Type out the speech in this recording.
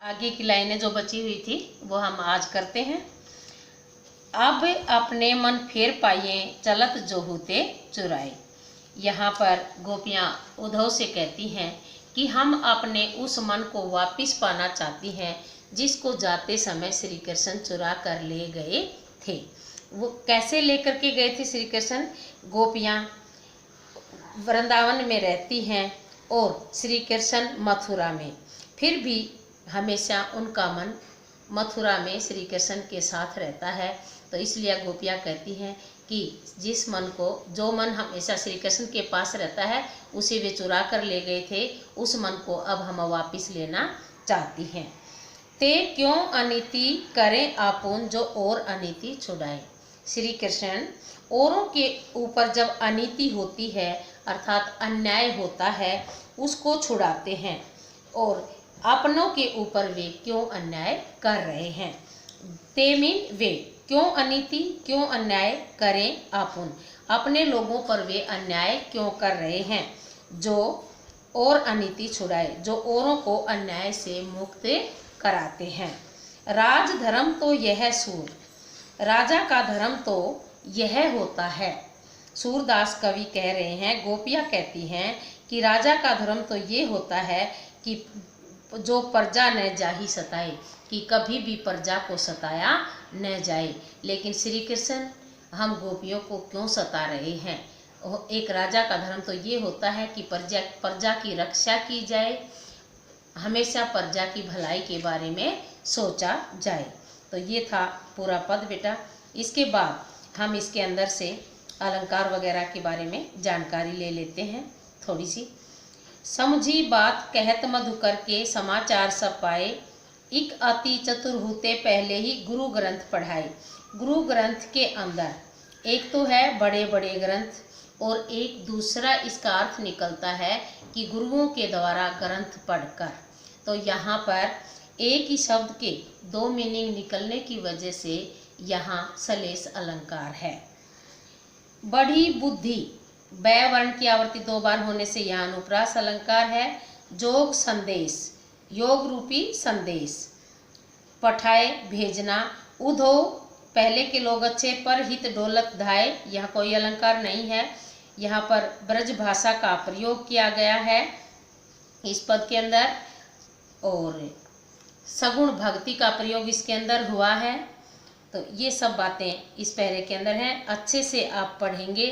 आगे की लाइनें जो बची हुई थी वो हम आज करते हैं। अब अपने मन फेर पाइए चलत जो होते चुराए। यहाँ पर गोपियाँ उद्धव से कहती हैं कि हम अपने उस मन को वापस पाना चाहती हैं जिसको जाते समय श्री कृष्ण चुरा कर ले गए थे। वो कैसे लेकर के गए थे श्री कृष्ण? गोपियाँ वृंदावन में रहती हैं और श्री कृष्ण मथुरा में, फिर भी हमेशा उनका मन मथुरा में श्री कृष्ण के साथ रहता है। तो इसलिए गोपियाँ कहती हैं कि जिस मन को, जो मन हमेशा श्री कृष्ण के पास रहता है उसे वे चुरा कर ले गए थे, उस मन को अब हम वापस लेना चाहती हैं। ते क्यों अनीति करें आपुन जो और अनीति छुड़ाए। श्री कृष्ण औरों के ऊपर जब अनीति होती है अर्थात अन्याय होता है उसको छुड़ाते हैं, और अपनों के ऊपर वे क्यों अन्याय कर रहे हैं। ते मीन वे, क्यों अनीति, क्यों अन्याय करें आपुन, अपने लोगों पर वे अन्याय क्यों कर रहे हैं। जो और अनीति छुड़ाए, जो औरों को अन्याय से मुक्त कराते हैं। राज धर्म तो यह सूर, राजा का धर्म तो यह होता है। सूरदास कवि कह रहे हैं, गोपियाँ कहती हैं कि राजा का धर्म तो ये होता है कि जो प्रजा न जाहि सताए, कि कभी भी प्रजा को सताया न जाए। लेकिन श्री कृष्ण हम गोपियों को क्यों सता रहे हैं? एक राजा का धर्म तो ये होता है कि प्रजा की रक्षा की जाए, हमेशा प्रजा की भलाई के बारे में सोचा जाए। तो ये था पूरा पद बेटा। इसके बाद हम इसके अंदर से अलंकार वगैरह के बारे में जानकारी ले लेते हैं थोड़ी सी। समझी बात कहत मधुकर के समाचार सब पाए, एक अति चतुर होते पहले ही गुरु ग्रंथ पढ़ाए। गुरु ग्रंथ के अंदर एक तो है बड़े बड़े ग्रंथ और एक दूसरा इसका अर्थ निकलता है कि गुरुओं के द्वारा ग्रंथ पढ़कर। तो यहाँ पर एक ही शब्द के दो मीनिंग निकलने की वजह से यहाँ सलेस अलंकार है। बढ़ी बुद्धि, बै वर्ण की आवृत्ति 2 बार होने से यहाँ अनुप्रास अलंकार है। जोग संदेश, योग रूपी संदेश। पठाए भेजना, उधो पहले के लोग अच्छे पर हित डोलत धाए, यह कोई अलंकार नहीं है। यहाँ पर ब्रज भाषा का प्रयोग किया गया है इस पद के अंदर, और सगुण भक्ति का प्रयोग इसके अंदर हुआ है। तो ये सब बातें इस पहरे के अंदर हैं। अच्छे से आप पढ़ेंगे